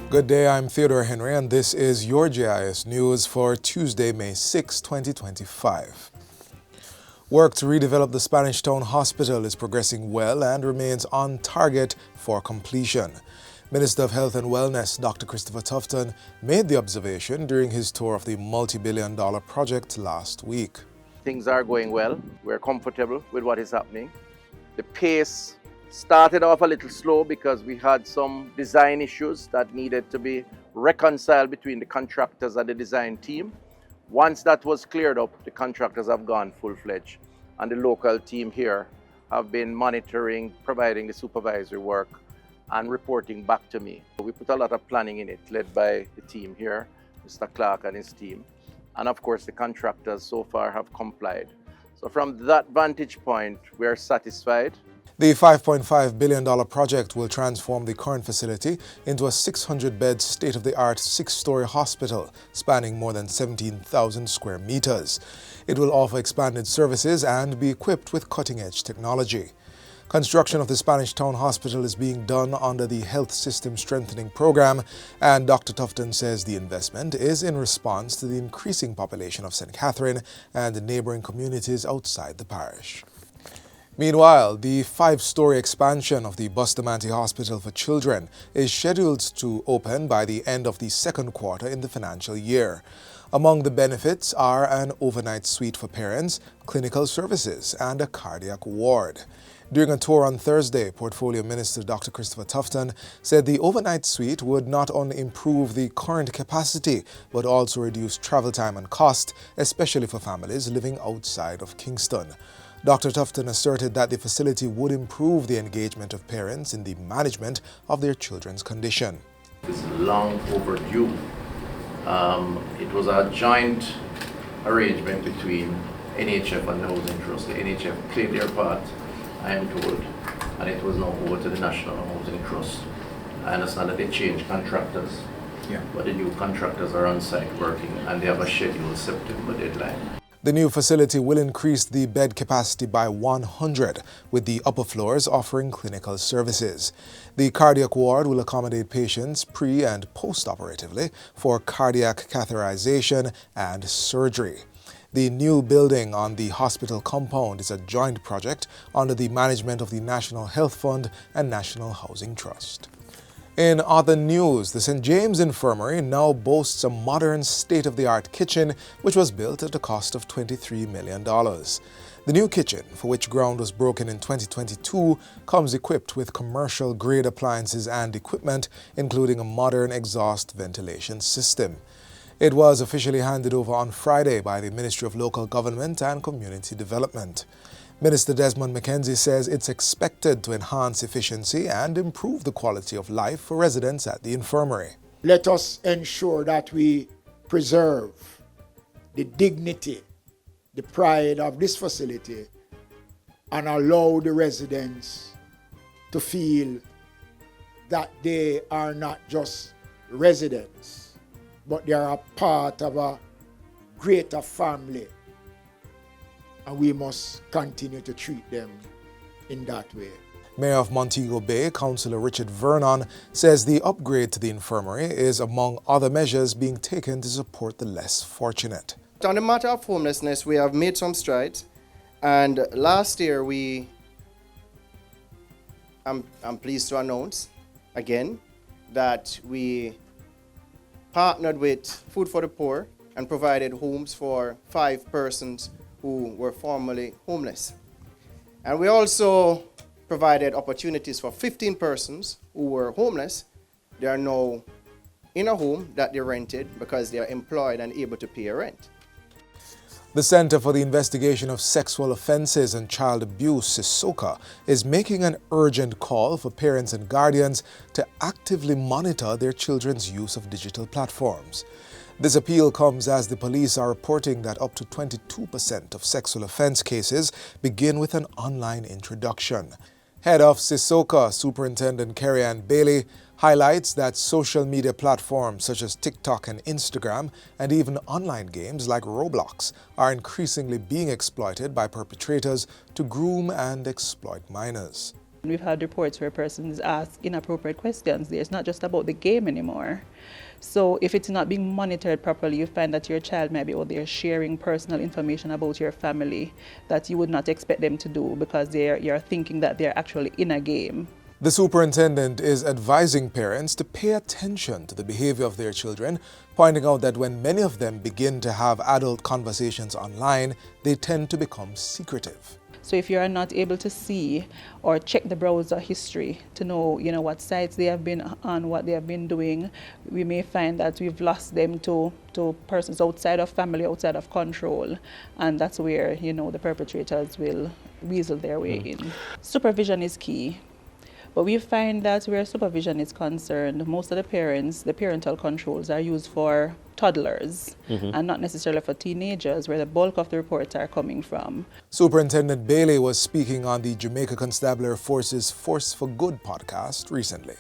Good day, I'm Theodore Henry, and this is your JIS News for Tuesday, May 6, 2025. Work to redevelop the Spanish Town Hospital is progressing well and remains on target for completion. Minister of Health and Wellness, Dr. Christopher Tufton, made the observation during his tour of the multi-billion-dollar project last week. Things are going well. We're comfortable with what is happening. The pace started off a little slow because we had some design issues that needed to be reconciled between the contractors and the design team. Once that was cleared up, the contractors have gone full-fledged, and the local team here have been monitoring, providing the supervisory work and reporting back to me. We put a lot of planning in it, led by the team here, Mr. Clark and his team. And of course, the contractors so far have complied. So from that vantage point, we are satisfied. The $5.5 billion project will transform the current facility into a 600-bed state-of-the-art 6-story hospital spanning more than 17,000 square meters. It will offer expanded services and be equipped with cutting-edge technology. Construction of the Spanish Town Hospital is being done under the Health System Strengthening Program, and Dr. Tufton says the investment is in response to the increasing population of St. Catherine and neighboring communities outside the parish. Meanwhile, the 5-story expansion of the Bustamante Hospital for Children is scheduled to open by the end of the second quarter in the financial year. Among the benefits are an overnight suite for parents, clinical services, and a cardiac ward. During a tour on Thursday, Portfolio Minister Dr. Christopher Tufton said the overnight suite would not only improve the current capacity, but also reduce travel time and cost, especially for families living outside of Kingston. Dr. Tufton asserted that the facility would improve the engagement of parents in the management of their children's condition. It's long overdue. It was a joint arrangement between NHF and the Housing Trust. The NHF played their part, I am told, and it was now over to the National Housing Trust. I understand that they changed contractors, but the new contractors are on site working and they have a scheduled September deadline. The new facility will increase the bed capacity by 100, with the upper floors offering clinical services. The cardiac ward will accommodate patients pre- and post-operatively for cardiac catheterization and surgery. The new building on the hospital compound is a joint project under the management of the National Health Fund and National Housing Trust. In other news, the St. James Infirmary now boasts a modern state-of-the-art kitchen which was built at a cost of $23 million. The new kitchen, for which ground was broken in 2022, comes equipped with commercial-grade appliances and equipment, including a modern exhaust ventilation system. It was officially handed over on Friday by the Ministry of Local Government and Community Development. Minister Desmond McKenzie says it's expected to enhance efficiency and improve the quality of life for residents at the infirmary. Let us ensure that we preserve the dignity, the pride of this facility, and allow the residents to feel that they are not just residents, but they are a part of a greater family. And we must continue to treat them in that way. Mayor of Montego Bay, Councillor Richard Vernon, says the upgrade to the infirmary is among other measures being taken to support the less fortunate. On the matter of homelessness, we have made some strides. And last year, I'm pleased to announce again that we partnered with Food for the Poor and provided homes for 5 persons who were formerly homeless. And we also provided opportunities for 15 persons who were homeless. They are now in a home that they rented because they are employed and able to pay a rent. The Center for the Investigation of Sexual Offences and Child Abuse, SISOA, is making an urgent call for parents and guardians to actively monitor their children's use of digital platforms. This appeal comes as the police are reporting that up to 22% of sexual offense cases begin with an online introduction. Head of SISOA, Superintendent Kerry Ann Bailey, highlights that social media platforms such as TikTok and Instagram, and even online games like Roblox, are increasingly being exploited by perpetrators to groom and exploit minors. We've had reports where persons ask inappropriate questions. It's not just about the game anymore. So if it's not being monitored properly, you find that your child might be out there sharing personal information about your family that you would not expect them to do because you're thinking that they're actually in a game. The superintendent is advising parents to pay attention to the behavior of their children, pointing out that when many of them begin to have adult conversations online, they tend to become secretive. So if you are not able to see or check the browser history to know, what sites they have been on, what they have been doing, we may find that we've lost them to persons outside of family, outside of control. And that's where, the perpetrators will weasel their way in. Supervision is key. But we find that where supervision is concerned, most of the parental controls are used for toddlers and not necessarily for teenagers, where the bulk of the reports are coming from. Superintendent Bailey was speaking on the Jamaica Constabulary Force's Force for Good podcast recently.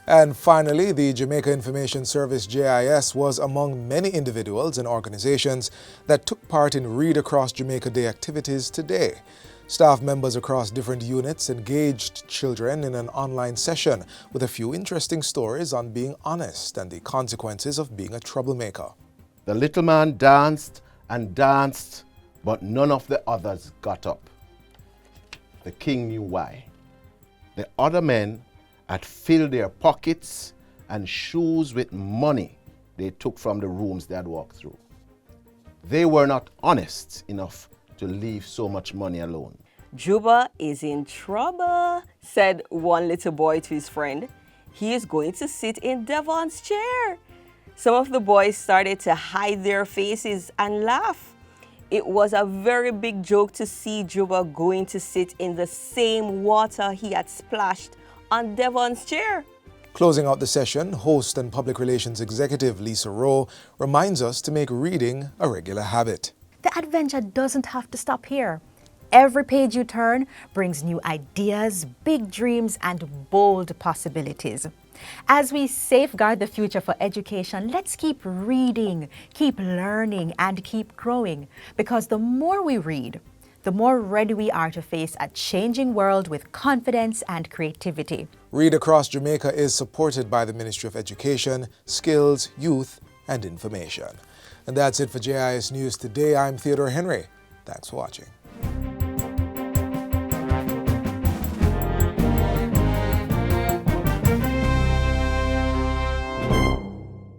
And finally, the Jamaica Information Service JIS was among many individuals and organizations that took part in Read Across Jamaica Day activities today. Staff members across different units engaged children in an online session with a few interesting stories on being honest and the consequences of being a troublemaker. The little man danced and danced, but none of the others got up. The king knew why. The other men had filled their pockets and shoes with money they took from the rooms they had walked through. They were not honest enough to leave so much money alone. Juba is in trouble, said one little boy to his friend. He is going to sit in Devon's chair. Some of the boys started to hide their faces and laugh. It was a very big joke to see Juba going to sit in the same water he had splashed on Devon's chair. Closing out the session, host and public relations executive Lisa Rowe reminds us to make reading a regular habit. The adventure doesn't have to stop here. Every page you turn brings new ideas, big dreams, and bold possibilities. As we safeguard the future for education, let's keep reading, keep learning, and keep growing. Because the more we read, the more ready we are to face a changing world with confidence and creativity. Read Across Jamaica is supported by the Ministry of Education, Skills, Youth, and Information. And that's it for JIS News today. I'm Theodore Henry. Thanks for watching.